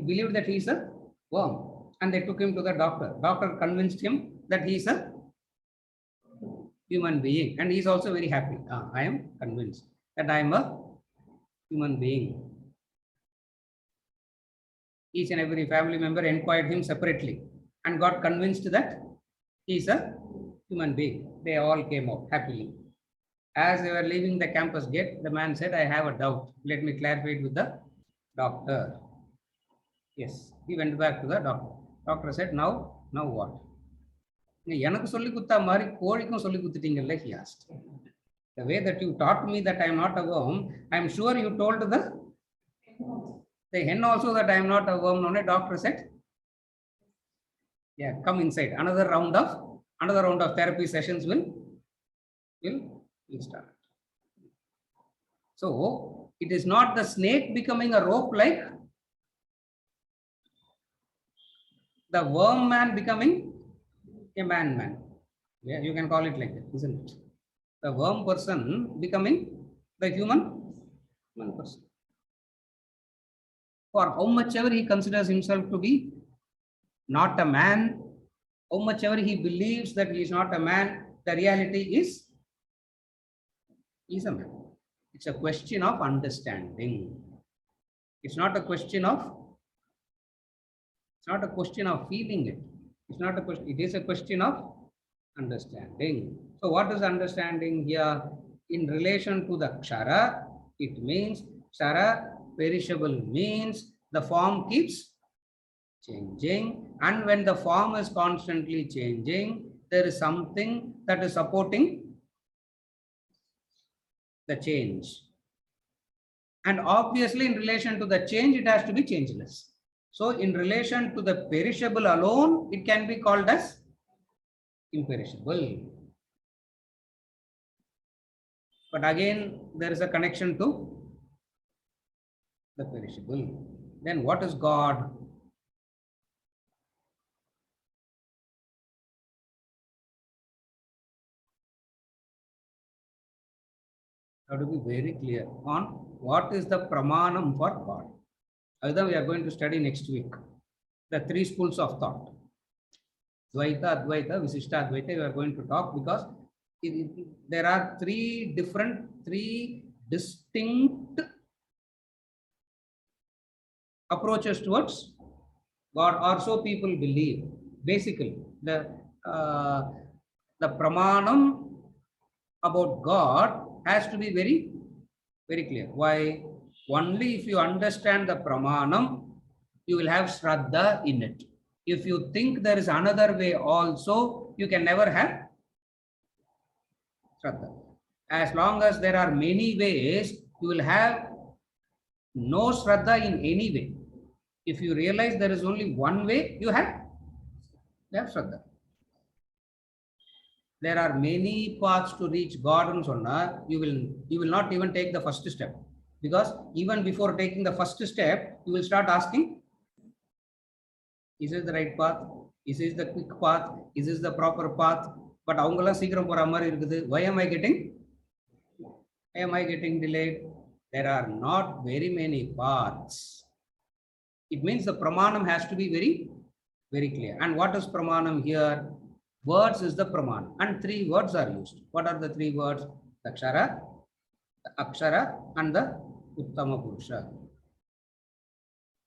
believed that he is a worm. And they took him to the doctor. Doctor convinced him that he is a human being. And he is also very happy. I am convinced that I am a human being. Each and every family member inquired him separately and got convinced that he is a human being. They all came out happily. As they were leaving the campus gate, the man said, I have a doubt. Let me clarify it with the doctor. Yes, he went back to the doctor. Doctor said, now what? He asked. The way that you taught me that I am not a worm, I am sure you told the hen also that I am not a worm. No, doctor said, yeah, come inside. Another round of therapy sessions will start. So it is not the snake becoming a rope like the worm man becoming a man. Yeah, you can call it like that, isn't it? The worm person becoming the human person. For how much ever he considers himself to be not a man, how much ever he believes that he is not a man, the reality is a man. It's a question of understanding. It's not a question of feeling it. It's not a question. It is a question of understanding. So what is understanding here? In relation to the kshara, it means kshara, perishable, means the form keeps changing, and when the form is constantly changing, there is something that is supporting the change. And obviously in relation to the change, it has to be changeless. So in relation to the perishable alone, it can be called as imperishable. But again, there is a connection to the perishable. Then what is God? Have to be very clear on what is the pramanam for God. Either we are going to study next week the three schools of thought. Dvaita, Advaita, Visishta, Advaita, we are going to talk because there are three distinct approaches towards God, or so people believe. Basically, the the pramanam about God has to be very, very clear. Why? Only if you understand the pramanam, you will have shraddha in it. If you think there is another way also, you can never have shraddha. As long as there are many ways, you will have no shraddha in any way. If you realize there is only one way, you have shraddha. There are many paths to reach God and Sonna. You will not even take the first step. Because even before taking the first step, you will start asking, is this the right path? Is this the quick path? Is this the proper path? But why am I getting delayed? There are not very many paths. It means the pramanam has to be very, very clear. And what is pramanam here? Words is the pramanam. And 3 words are used. What are the 3 words? The kshara, the akshara, and the uttama purusha.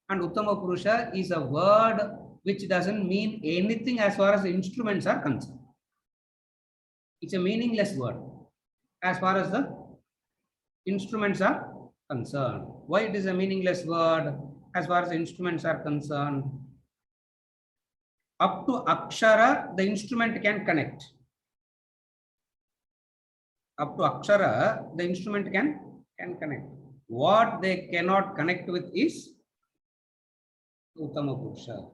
And uttama purusha is a word which doesn't mean anything as far as the instruments are concerned. It's a meaningless word as far as the instruments are concerned. Why it is a meaningless word as far as the instruments are concerned? Up to akshara, the instrument can connect. Up to akshara, the instrument can connect. What they cannot connect with is uttama purusha.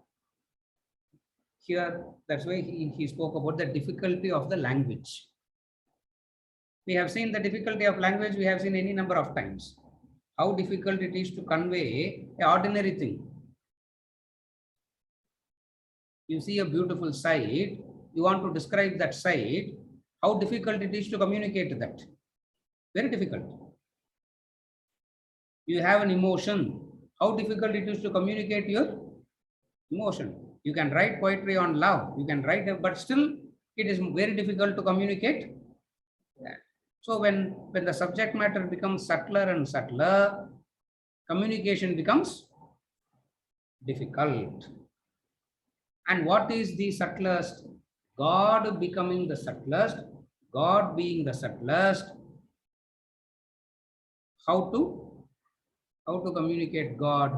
Here, that's why he spoke about the difficulty of the language. We have seen the difficulty of language, we have seen any number of times. How difficult it is to convey an ordinary thing. You see a beautiful sight, you want to describe that sight, how difficult it is to communicate that. Very difficult. You have an emotion, how difficult it is to communicate your emotion. You can write poetry on love, you can write, but still it is very difficult to communicate that. So when the subject matter becomes subtler and subtler, communication becomes difficult. And what is the subtlest? God becoming the subtlest, God being the subtlest. How to communicate God?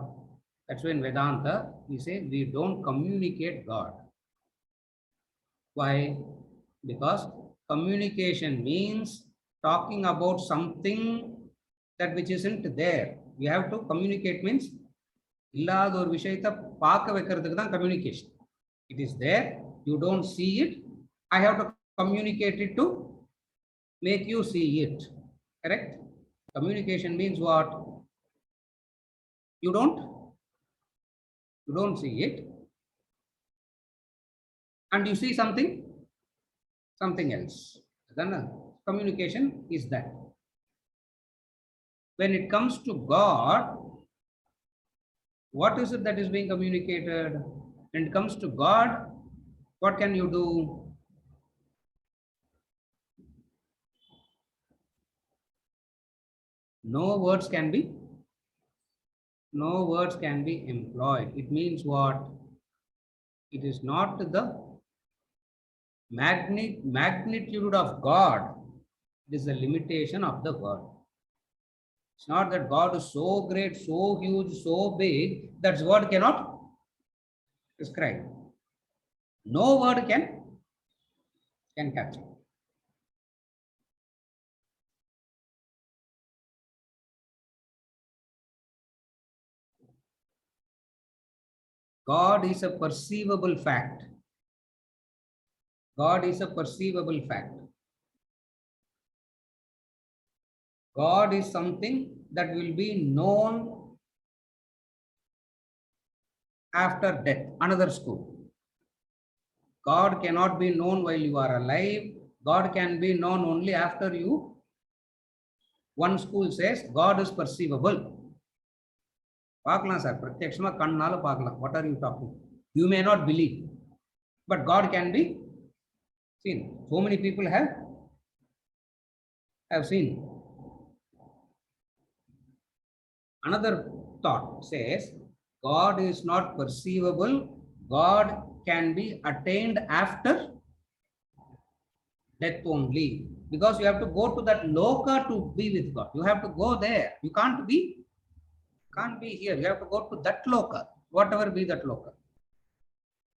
That's why in Vedanta, we say we don't communicate God. Why? Because communication means talking about something that which isn't there. We have to communicate means illada or vishayatha paaka vekkradhukku dhaan communication. It is there, you don't see it. I have to communicate it to make you see it. Correct? Communication means what? You don't see it, and you see something else. Then communication is that. When it comes to God, what is it that is being communicated? When it comes to God, what can you do? No words can be employed. It means what? It is not the magnitude of God. It is the limitation of the word. It's not that God is so great, so huge, so big that word cannot describe. No word can capture. God is a perceivable fact. God is a perceivable fact. God is something that will be known after death, another school. God cannot be known while you are alive. God can be known only after you. One school says God is perceivable. Paaklam sir, pratyakshama kannala paaklam. What are you talking? You may not believe, but God can be seen. So many people have seen. Another thought says God is not perceivable. God can be attained after death only. Because you have to go to that loka to be with God. You have to go there. You can't be here. You have to go to that loka, whatever be that loka.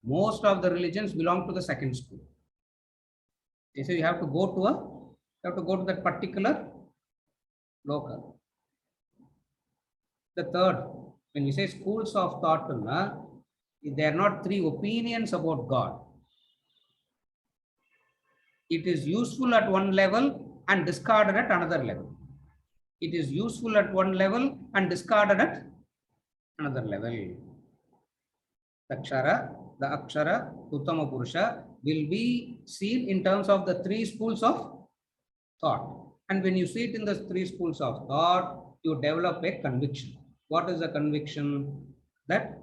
Most of the religions belong to the second school. They say you have to go to that particular loka. The third, when we say schools of thought, there are not three opinions about God. It is useful at one level and discarded at another level. It is useful at one level and discarded at another level. The Akshara, Uttama Purusha will be seen in terms of the three schools of thought. And when you see it in the three schools of thought, you develop a conviction. What is the conviction? That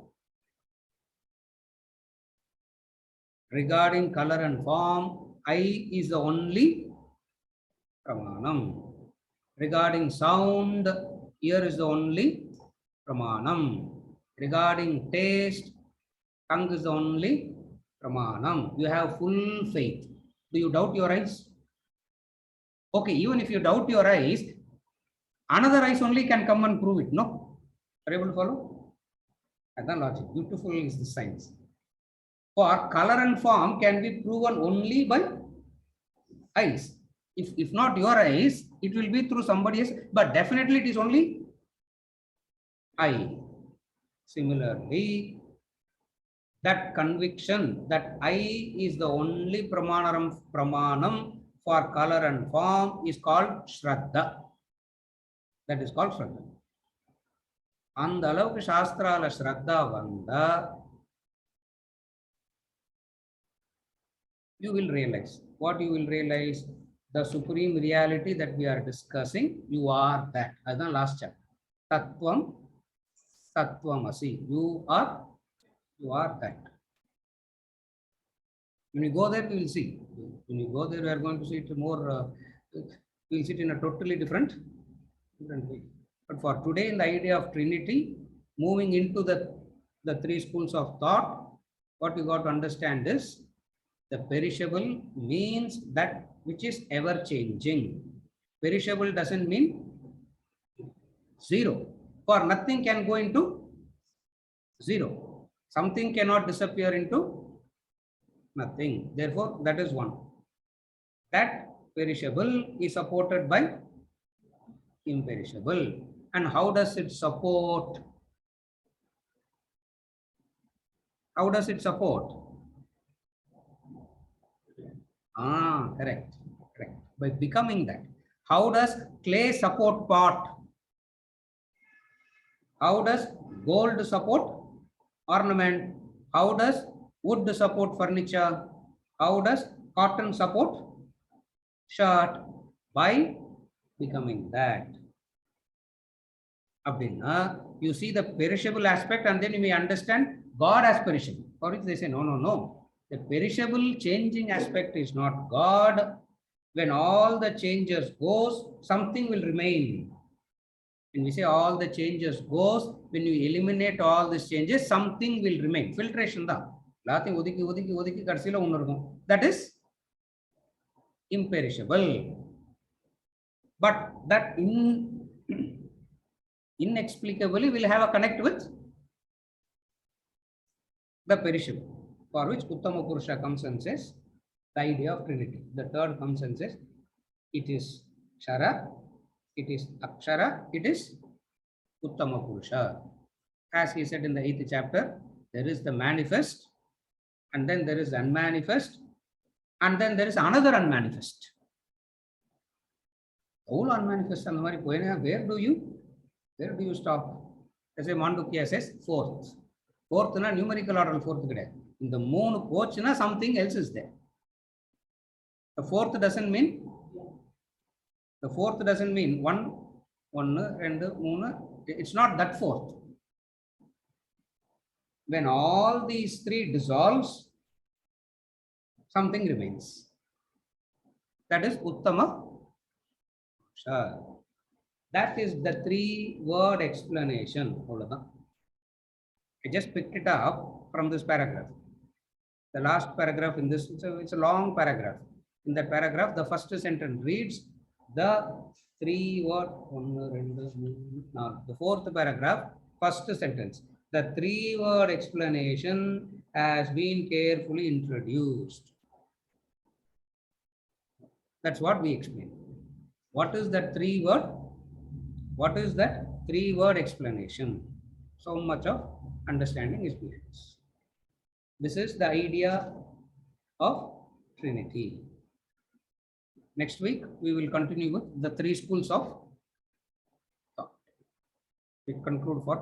regarding color and form, I is the only Pramanam. Regarding sound, ear is the only Pramanam. Regarding taste, tongue is the only Pramanam. You have full faith. Do you doubt your eyes? Okay, even if you doubt your eyes, another eyes only can come and prove it. No? Are you able to follow? That's the logic. Beautiful is the science. For color and form can be proven only by eyes. If not your eyes, it will be through somebody else, but definitely it is only eye. Similarly, that conviction that I is the only pramanam for color and form is called Shraddha. That is called Shraddha. And alavukku Shastrala Shraddha vanda, you will realize. What you will realize? The supreme reality that we are discussing, you are that. That's the last chapter. Tattvam, Tattvamasi. You are that. When you go there, we will see. When you go there, we are going to see it more, we will see it in a totally different way. But for today, in the idea of Trinity, moving into the three schools of thought, what you got to understand is the perishable means that which is ever changing. Perishable doesn't mean zero. For nothing can go into zero. Something cannot disappear into nothing. Therefore, that is one. That perishable is supported by imperishable. And how does it support? How does it support? Correct. By becoming that. How does clay support pot? How does gold support ornament? How does wood support furniture? How does cotton support shirt? By becoming that. Abdina, you see the perishable aspect and then you may understand God as perishable. For which they say, no. The perishable changing aspect is not God. When all the changes goes, something will remain. When we say all the changes goes, when you eliminate all these changes, something will remain. Filtration da. That is imperishable. But that inexplicably will have a connect with the perishable. For which Uttama Purusha comes and says the idea of Trinity. The third comes and says it is Shara, it is Akshara, it is Uttama Purusha. As he said in the 8th chapter, there is the manifest, and then there is the unmanifest, and then there is another unmanifest. All unmanifest, where do you stop? As a Mandukya says, fourth. Fourth na numerical order fourth. In the moon coach na something else is there. The fourth doesn't mean one, and moon. It's not that fourth. When all these three dissolves, something remains. That is Uttama. That is the 3-word explanation. I just picked it up from this paragraph. The last paragraph in this, it's a long paragraph. In that paragraph, the first sentence reads, the the fourth paragraph, first sentence, the three-word explanation has been carefully introduced. That's what we explain. What is that three-word? What is that three-word explanation? So much of understanding is behind this. This is the idea of Trinity. Next week, we will continue with the three schools of thought. We conclude for